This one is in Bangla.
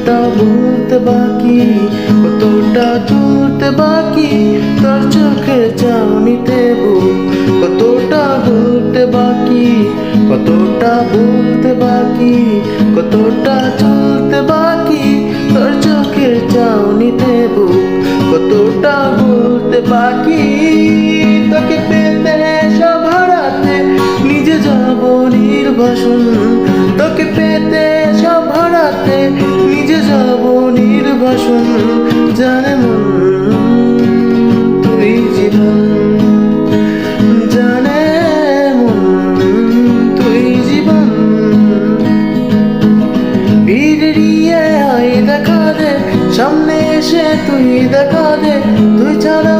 কতটা বলতে বাকি, কতটা চলতে বাকি, তোর চোখের চাউনিতে বুক। কতটা বলতে বাকি, কতটা বলতে বাকি, কতটা চলতে বাকি, তোর চোখের চাউনিতে বুক। কতটা বলতে বাকি, তোকে পেতে সব হারাতে নিজে যাব নির্বাসন। তোকে পেতে সব হারাতে নিজে যাব নির্বাসন। জানে মন তুই জীবন, জানে মন তুই জীবন। বেরিয়ে আয় দেখা দে, সামনে এসে তুই দেখা দে, তুই ছাড়া